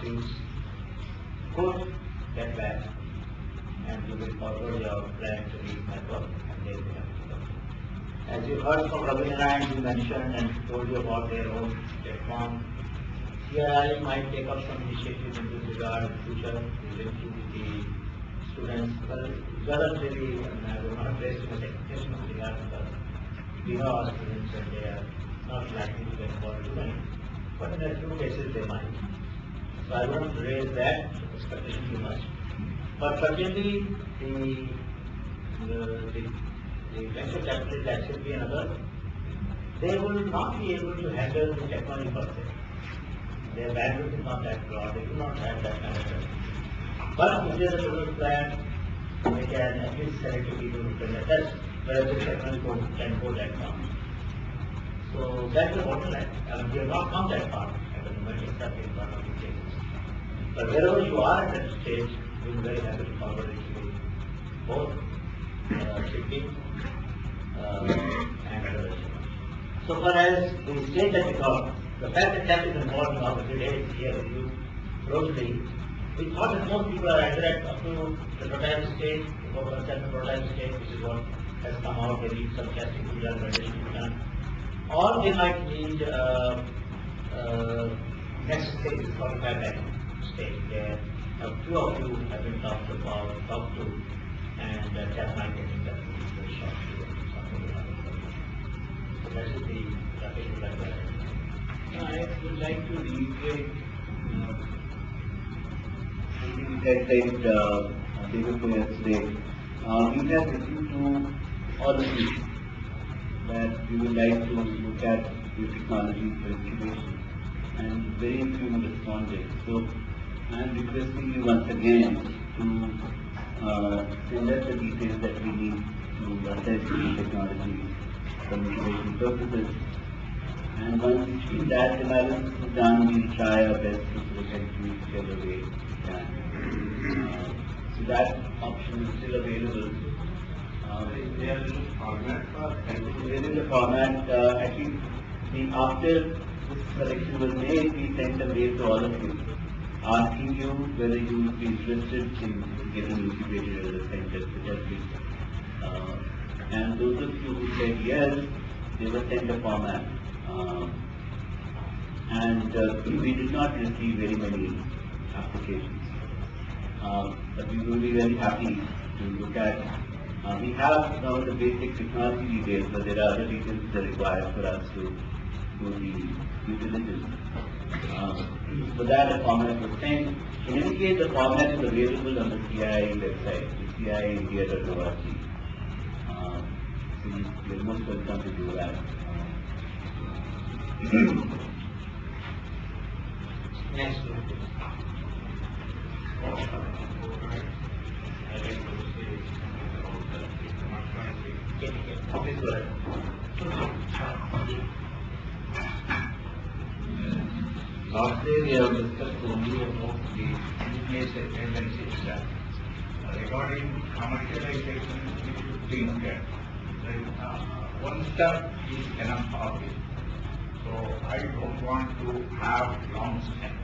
you could get back and you will forward your plan to the network and they will have to come. As you heard from Ravi, you mentioned and told you about their own platform. CRI might take up some initiatives in this regard in future, relating to the students. Well, it doesn't really, I will not raise too much expectation of regard because we know our students and they are not likely to get involved too many, but in a few cases they might. So I wouldn't raise that expectation too much. But certainly the venture capital that should be another, they will not be able to handle the technology per se. Their bandwidth is not that broad, they do not have that kind of thing. But if there is a total plan, they can at least select people who can attest whether the technology can go that far. So that's the bottleneck. We have not come that far at the moment, except in one of the cases. But wherever you are at that stage, we will be very happy to forward it to both shipping and other. So far as the stage that we got, the fact that that is involved in our everyday here with you closely, we thought that most people are either at up to the prototype stage, or concept of prototype stage, which is what has come out, they need some testing to be done, validation to be done, or they might need next stage is called pipeline stage, where two of you have been talked to, and that might get into very shortly or something or other. So that is the rapid like I would like to reiterate something which I said day before yesterday. We have written to all of you that we would like to look at new technology for incubation, and very few responded. So I am requesting you once again to send us the details that we need to assess new technology for incubation purposes. And once that analysis is done, we'll try our best to present you whichever way we can. So that option is still available. There is a format, actually, after this selection was made, we sent a mail to all of you, asking you whether you would be interested in getting incubated at the center suggested. And those of you who said yes, they were sent a format. And we did not receive very many applications. But we will be very happy to look at. We have now the basic technology details, but there are other details that are required for us to do the due diligence. For that, a format was sent. In any case, the format is available on the CI website, the ciindia.org. So you're most welcome to do that. Next one. Please go ahead. Last day we have discussed only about the business tendencies regarding commercialization. We should think that one step is enough of it. So I don't want to have long step.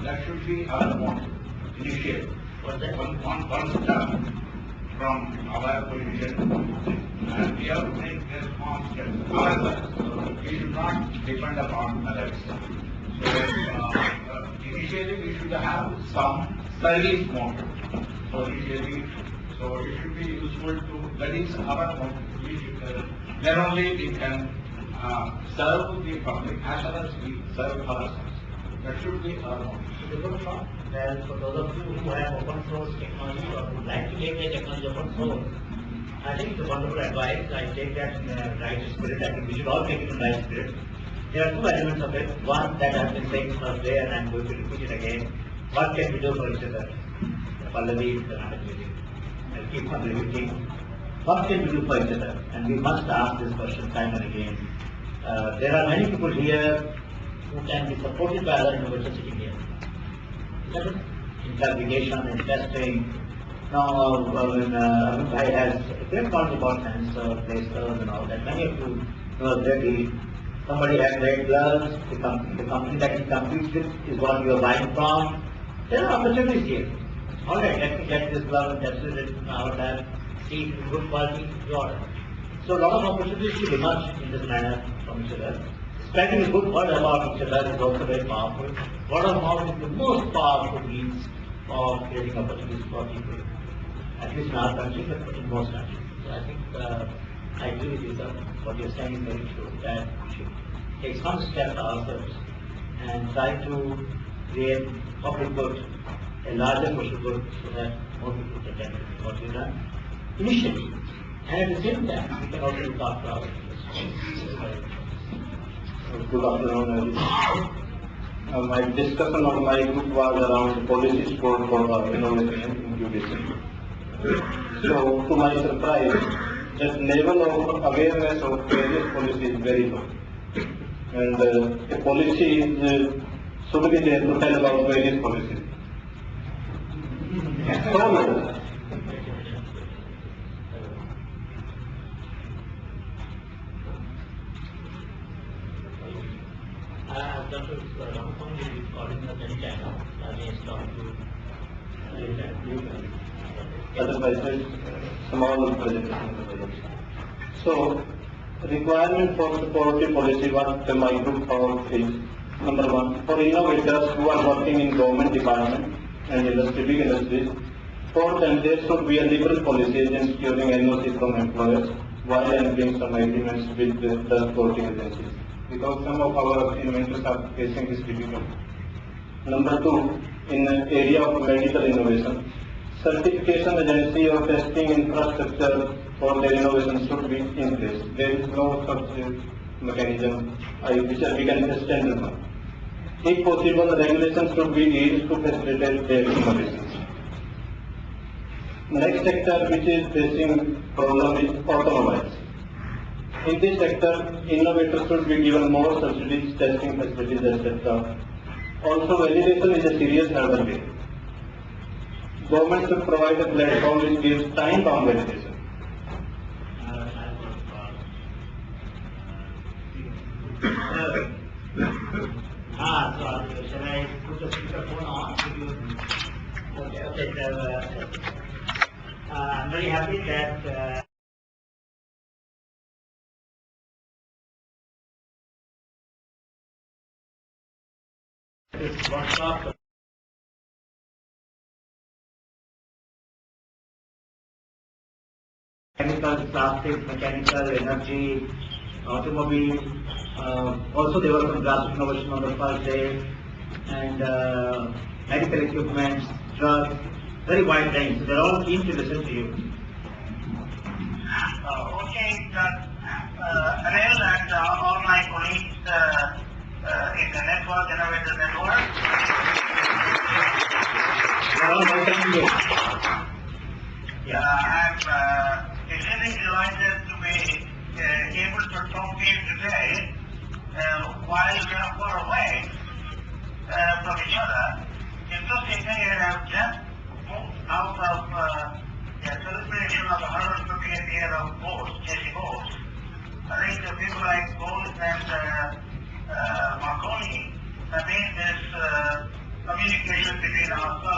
That should be our motto, initiative. One step from our position, and we have to make a small step. However, we should not depend upon others. So initially we should have some service model. So it should be useful to, that is our motto. Then only we can serve the public as well as we serve ourselves. That should be our motto. So the good thought, well, for those of you who have open source technology or would like to take the technology open source, I think it's a wonderful advice. I take that in the right spirit. I think we should all take it in the right spirit. There are two elements of it. One that I've been saying first day, and I'm going to repeat it again. What can we do for each other? Pallavi is not music. I'll keep on repeating. What can we do for each other? And we must ask this question time and again. There are many people here who can be supported by other innovators sitting here. In fabrication, in testing. Now, Bhai has a great knowledge about sensors, placers and all that. Many of you know already. somebody has red gloves, the company that he competes with is what you are buying from. There are opportunities here. All right, let me get this glove and that's it in our lab, see if it's good quality, you order. So a lot of opportunities should emerge in this manner from each other. Spreading a good word about each other is also very powerful. Word of mouth is the most powerful means of creating opportunities for people, at least in our country, but in most countries. So I think I agree with you, sir. What you're saying is very true, that we should take some step ourselves and try to create public good, a larger social good, so that more people can benefit from what we've done initially. And at the same time, we can also look after our interests. Good afternoon, everyone. My discussion of my group was around policies for innovation and incubation. So, to my surprise, the level of awareness of various policies is very low. And a policy should be there to tell about various policies. So low. Dr. Ramaphosa will be calling us anytime now. I may stop you later. Otherwise, small presentation. So, requirement for supportive policy, what my group found is, number one, for innovators who are working in government department and industry, big industries, for them there should be a liberal policy in securing NOC from employers while entering some agreements with the supporting agencies, because some of our inventors are facing this difficulty. Number two, in the area of medical innovation, certification agency or testing infrastructure for their innovation should be in place. There is no such mechanism which we can extend upon. If possible, the regulations should be used to facilitate their innovations. Next sector which is facing problem is automobiles. In this sector, innovators should be given more subsidies, testing facilities, etc. Also, validation is a serious hurdle here. Government should provide a platform which gives time-bound validation. So shall I put the speakerphone on? Okay. I'm very happy that this workshop chemical, plastic, mechanical, energy, automobile. Also, there was some grassroots innovation on the first day, and medical equipment, drugs, very wide range. So they're all keen to listen to you. Okay, Anil and all my colleagues in the network, Innovator Network. They're all welcome to you. I'm extremely delighted to be able to talk to you today while we are far away from each other. Interesting thing is I've just moved out of the celebration of the 150th year of Bose, J.C. Bose. I think the people like Bose and Marconi have made this communication between ourselves